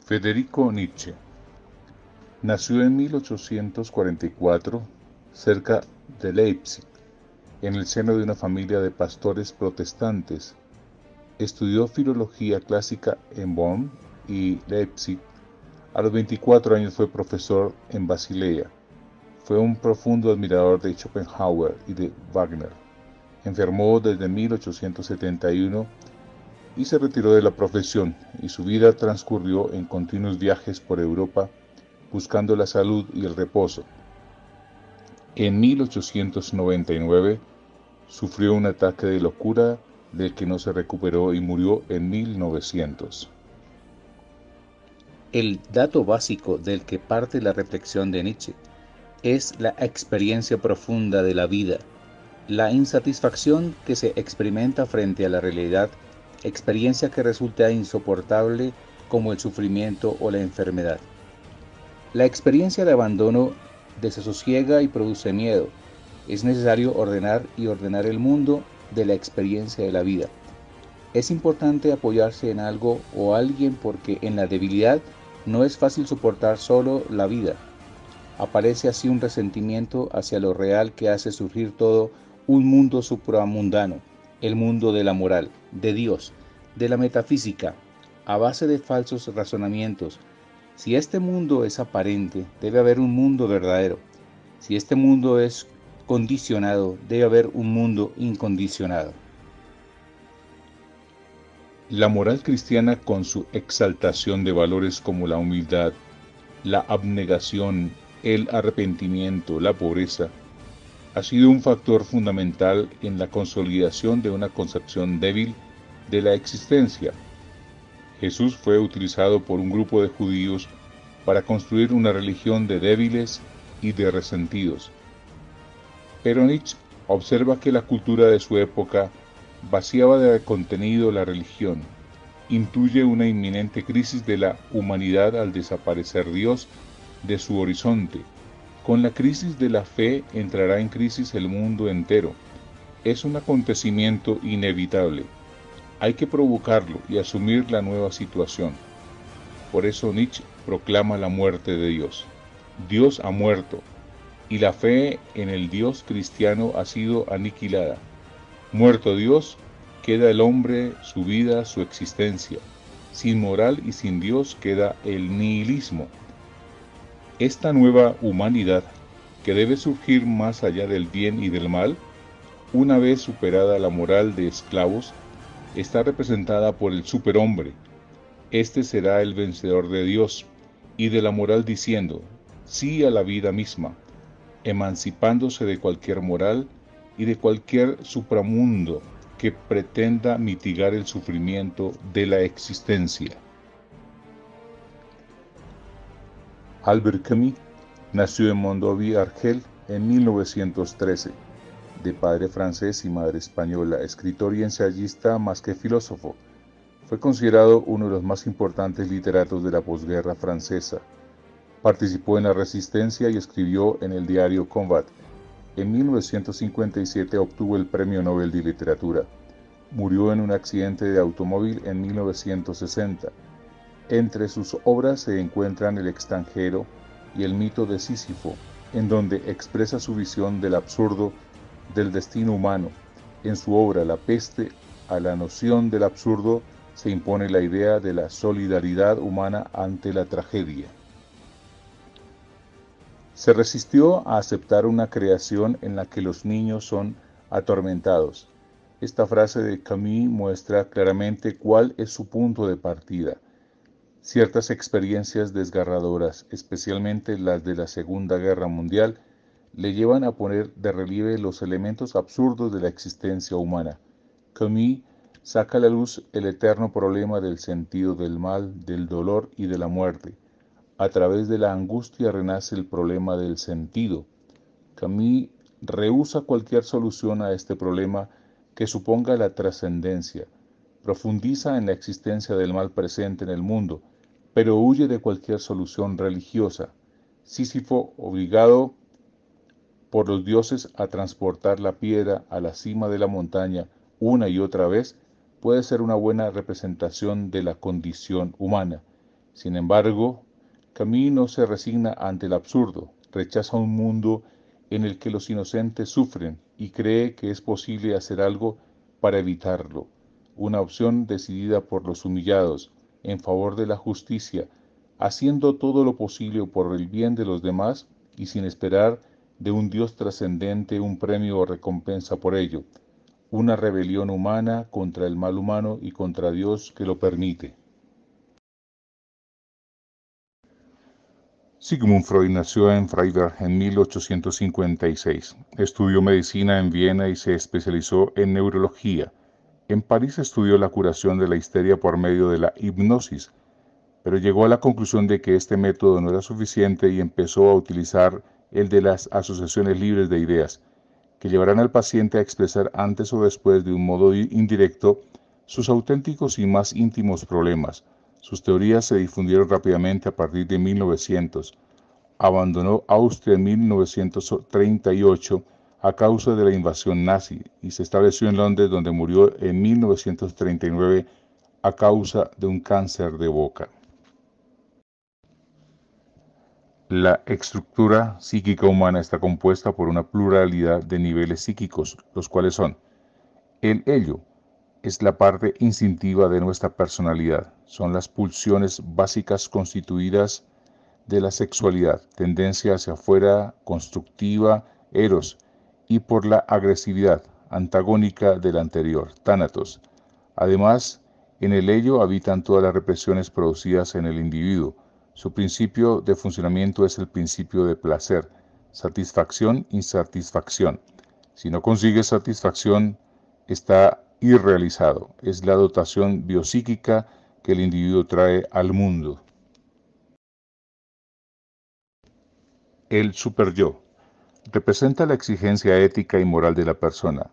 Federico Nietzsche nació en 1844 cerca de Leipzig, en el seno de una familia de pastores protestantes. Estudió filología clásica en Bonn y Leipzig. A los 24 años fue profesor en Basilea. Fue un profundo admirador de Schopenhauer y de Wagner. Enfermó desde 1871 y se retiró de la profesión, y su vida transcurrió en continuos viajes por Europa buscando la salud y el reposo. En 1899 sufrió un ataque de locura del que no se recuperó y murió en 1900. El dato básico del que parte la reflexión de Nietzsche es la experiencia profunda de la vida, la insatisfacción que se experimenta frente a la realidad, experiencia que resulta insoportable como el sufrimiento o la enfermedad. La experiencia de abandono desasosiega y produce miedo. Es necesario ordenar el mundo de la experiencia de la vida. Es importante apoyarse en algo o alguien porque en la debilidad no es fácil soportar solo la vida. Aparece así un resentimiento hacia lo real que hace surgir todo un mundo supramundano, el mundo de la moral, de Dios, de la metafísica, a base de falsos razonamientos. Si este mundo es aparente, debe haber un mundo verdadero. Si este mundo es condicionado, debe haber un mundo incondicionado. La moral cristiana, con su exaltación de valores como la humildad, la abnegación, el arrepentimiento, la pobreza, ha sido un factor fundamental en la consolidación de una concepción débil de la existencia. Jesús fue utilizado por un grupo de judíos para construir una religión de débiles y de resentidos. Pero Nietzsche observa que la cultura de su época vaciaba de contenido la religión. Intuye una inminente crisis de la humanidad al desaparecer Dios de su horizonte. Con la crisis de la fe entrará en crisis el mundo entero. Es un acontecimiento inevitable. Hay que provocarlo y asumir la nueva situación. Por eso Nietzsche proclama la muerte de Dios. Dios ha muerto, y la fe en el Dios cristiano ha sido aniquilada. Muerto Dios, queda el hombre, su vida, su existencia. Sin moral y sin Dios queda el nihilismo. Esta nueva humanidad, que debe surgir más allá del bien y del mal, una vez superada la moral de esclavos, está representada por el superhombre. Este será el vencedor de Dios y de la moral, diciendo sí a la vida misma, emancipándose de cualquier moral y de cualquier supramundo que pretenda mitigar el sufrimiento de la existencia. Albert Camus nació en Mondovì, Argel, en 1913, de padre francés y madre española, escritor y ensayista más que filósofo. Fue considerado uno de los más importantes literatos de la posguerra francesa. Participó en la resistencia y escribió en el diario Combat. En 1957 obtuvo el Premio Nobel de Literatura. Murió en un accidente de automóvil en 1960. Entre sus obras se encuentran El extranjero y El mito de Sísifo, en donde expresa su visión del absurdo del destino humano. En su obra La peste, a la noción del absurdo se impone la idea de la solidaridad humana ante la tragedia. Se resistió a aceptar una creación en la que los niños son atormentados. Esta frase de Camus muestra claramente cuál es su punto de partida. Ciertas experiencias desgarradoras, especialmente las de la Segunda Guerra Mundial, le llevan a poner de relieve los elementos absurdos de la existencia humana. Camus saca a la luz el eterno problema del sentido del mal, del dolor y de la muerte. A través de la angustia renace el problema del sentido. Camus rehúsa cualquier solución a este problema que suponga la trascendencia. Profundiza en la existencia del mal presente en el mundo, pero huye de cualquier solución religiosa. Sísifo, obligado por los dioses a transportar la piedra a la cima de la montaña una y otra vez, puede ser una buena representación de la condición humana. Sin embargo, Camus no se resigna ante el absurdo, rechaza un mundo en el que los inocentes sufren y cree que es posible hacer algo para evitarlo, una opción decidida por los humillados, en favor de la justicia, haciendo todo lo posible por el bien de los demás y sin esperar de un Dios trascendente un premio o recompensa por ello, una rebelión humana contra el mal humano y contra Dios que lo permite. Sigmund Freud nació en Freiberg en 1856. Estudió medicina en Viena y se especializó en neurología. En París estudió la curación de la histeria por medio de la hipnosis, pero llegó a la conclusión de que este método no era suficiente y empezó a utilizar el de las asociaciones libres de ideas, que llevarán al paciente a expresar antes o después de un modo indirecto sus auténticos y más íntimos problemas. Sus teorías se difundieron rápidamente a partir de 1900. Abandonó Austria en 1938 a causa de la invasión nazi y se estableció en Londres, donde murió en 1939 a causa de un cáncer de boca. La estructura psíquica humana está compuesta por una pluralidad de niveles psíquicos, los cuales son: el ello es la parte instintiva de nuestra personalidad, son las pulsiones básicas constituidas de la sexualidad, tendencia hacia afuera, constructiva, eros, y por la agresividad, antagónica del anterior, tánatos. Además, en el ello habitan todas las represiones producidas en el individuo. Su principio de funcionamiento es el principio de placer, satisfacción, insatisfacción. Si no consigue satisfacción, está irrealizado. Es la dotación biopsíquica que el individuo trae al mundo. El superyo representa la exigencia ética y moral de la persona.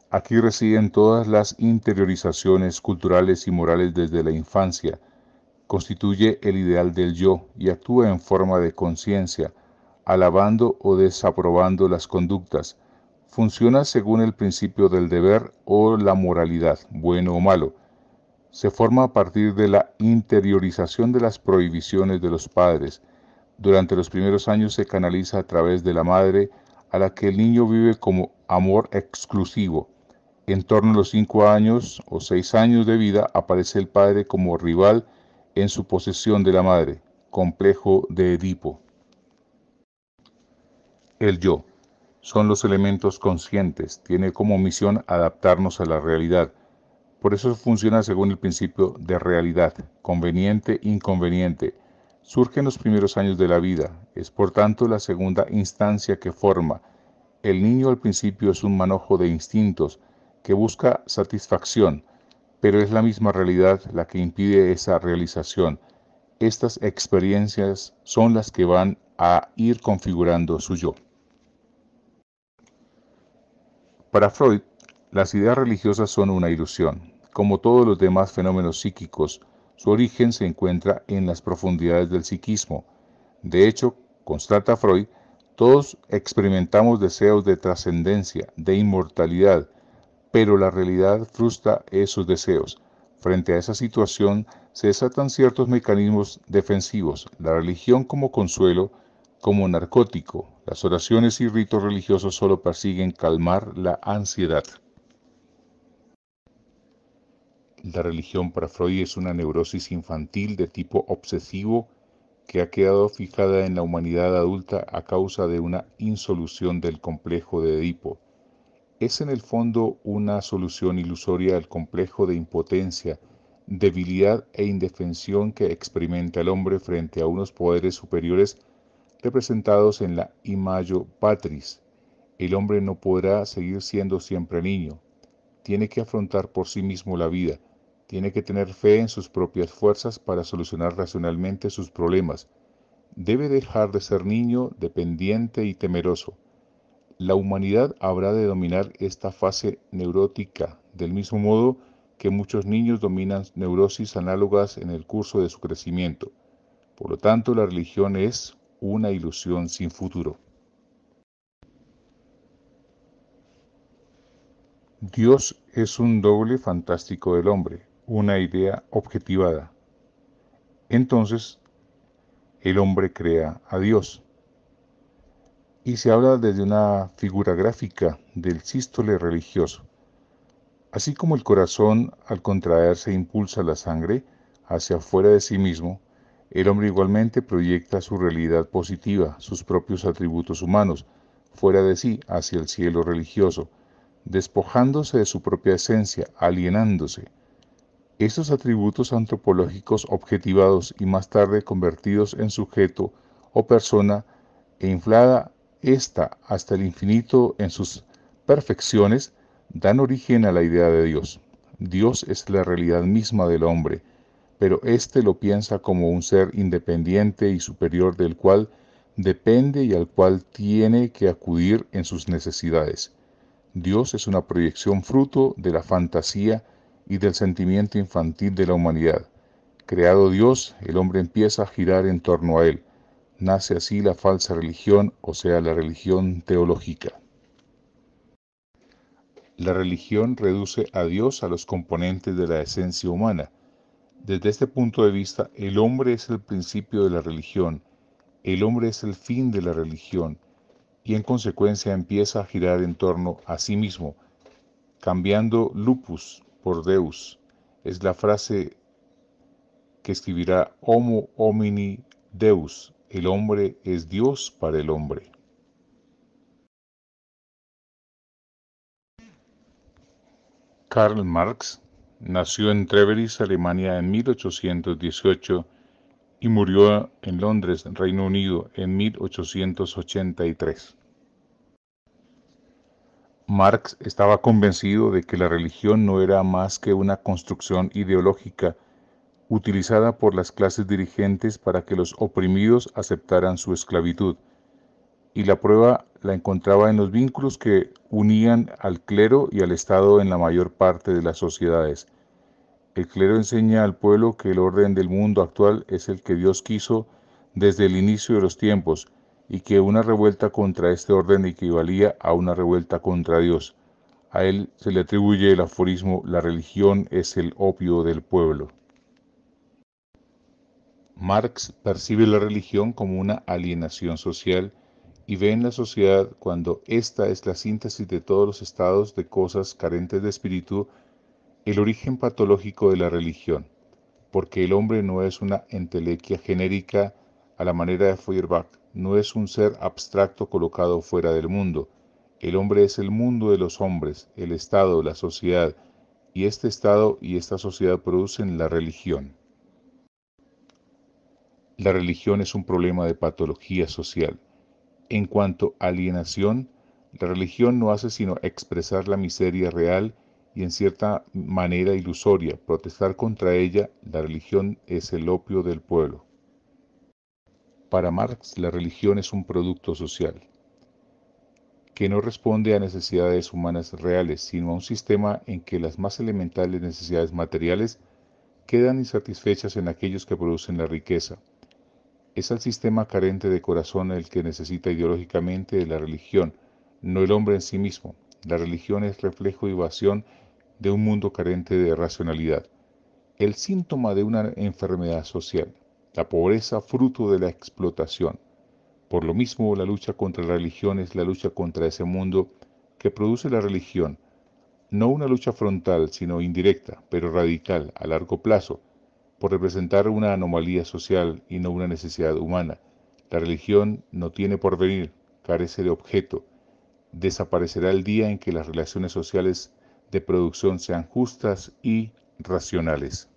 Aquí residen todas las interiorizaciones culturales y morales desde la infancia. Constituye el ideal del yo y actúa en forma de conciencia, alabando o desaprobando las conductas. Funciona según el principio del deber o la moralidad, bueno o malo. Se forma a partir de la interiorización de las prohibiciones de los padres. Durante los primeros años se canaliza a través de la madre, a la que el niño vive como amor exclusivo. En torno a los 5 años o 6 años de vida aparece el padre como rival en su posesión de la madre, complejo de Edipo. El yo son los elementos conscientes, tiene como misión adaptarnos a la realidad. Por eso funciona según el principio de realidad, conveniente, inconveniente. Surge en los primeros años de la vida, es por tanto la segunda instancia que forma. El niño al principio es un manojo de instintos que busca satisfacción, pero es la misma realidad la que impide esa realización. Estas experiencias son las que van a ir configurando su yo. Para Freud, las ideas religiosas son una ilusión. Como todos los demás fenómenos psíquicos, su origen se encuentra en las profundidades del psiquismo. De hecho, constata Freud, todos experimentamos deseos de trascendencia, de inmortalidad, pero la realidad frustra esos deseos. Frente a esa situación se desatan ciertos mecanismos defensivos, la religión como consuelo, como narcótico. Las oraciones y ritos religiosos solo persiguen calmar la ansiedad. La religión para Freud es una neurosis infantil de tipo obsesivo que ha quedado fijada en la humanidad adulta a causa de una insolución del complejo de Edipo. Es en el fondo una solución ilusoria al complejo de impotencia, debilidad e indefensión que experimenta el hombre frente a unos poderes superiores representados en la imago patris. El hombre no podrá seguir siendo siempre niño. Tiene que afrontar por sí mismo la vida. Tiene que tener fe en sus propias fuerzas para solucionar racionalmente sus problemas. Debe dejar de ser niño, dependiente y temeroso. La humanidad habrá de dominar esta fase neurótica, del mismo modo que muchos niños dominan neurosis análogas en el curso de su crecimiento. Por lo tanto, la religión es una ilusión sin futuro. Dios es un doble fantástico del hombre, una idea objetivada. Entonces, el hombre crea a Dios. Y se habla desde una figura gráfica del sístole religioso. Así como el corazón al contraerse impulsa la sangre hacia afuera de sí mismo, el hombre igualmente proyecta su realidad positiva, sus propios atributos humanos, fuera de sí, hacia el cielo religioso, despojándose de su propia esencia, alienándose. Estos atributos antropológicos objetivados y más tarde convertidos en sujeto o persona e inflada ésta hasta el infinito en sus perfecciones, dan origen a la idea de Dios. Dios es la realidad misma del hombre, pero éste lo piensa como un ser independiente y superior del cual depende y al cual tiene que acudir en sus necesidades. Dios es una proyección fruto de la fantasía y del sentimiento infantil de la humanidad. Creado Dios, el hombre empieza a girar en torno a él. Nace así la falsa religión, o sea, la religión teológica. La religión reduce a Dios a los componentes de la esencia humana. Desde este punto de vista, el hombre es el principio de la religión, el hombre es el fin de la religión, y en consecuencia empieza a girar en torno a sí mismo, cambiando lupus por Deus. Es la frase que escribirá Homo homini Deus, el hombre es Dios para el hombre. Karl Marx nació en Treveris, Alemania en 1818 y murió en Londres, Reino Unido, en 1883. Marx estaba convencido de que la religión no era más que una construcción ideológica utilizada por las clases dirigentes para que los oprimidos aceptaran su esclavitud, y la prueba la encontraba en los vínculos que unían al clero y al Estado en la mayor parte de las sociedades. El clero enseña al pueblo que el orden del mundo actual es el que Dios quiso desde el inicio de los tiempos, y que una revuelta contra este orden equivalía a una revuelta contra Dios. A él se le atribuye el aforismo: la religión es el opio del pueblo. Marx percibe la religión como una alienación social y ve en la sociedad, cuando ésta es la síntesis de todos los estados de cosas carentes de espíritu, el origen patológico de la religión, porque el hombre no es una entelequia genérica a la manera de Feuerbach, no es un ser abstracto colocado fuera del mundo. El hombre es el mundo de los hombres, el Estado, la sociedad, y este Estado y esta sociedad producen la religión. La religión es un problema de patología social. En cuanto a alienación, la religión no hace sino expresar la miseria real y en cierta manera ilusoria. Protestar contra ella, la religión es el opio del pueblo. Para Marx, la religión es un producto social, que no responde a necesidades humanas reales, sino a un sistema en que las más elementales necesidades materiales quedan insatisfechas en aquellos que producen la riqueza. Es el sistema carente de corazón el que necesita ideológicamente de la religión, no el hombre en sí mismo. La religión es reflejo y evasión de un mundo carente de racionalidad. El síntoma de una enfermedad social, la pobreza fruto de la explotación. Por lo mismo, la lucha contra la religión es la lucha contra ese mundo que produce la religión, no una lucha frontal, sino indirecta, pero radical, a largo plazo, por representar una anomalía social y no una necesidad humana. La religión no tiene porvenir, carece de objeto. Desaparecerá el día en que las relaciones sociales de producción sean justas y racionales.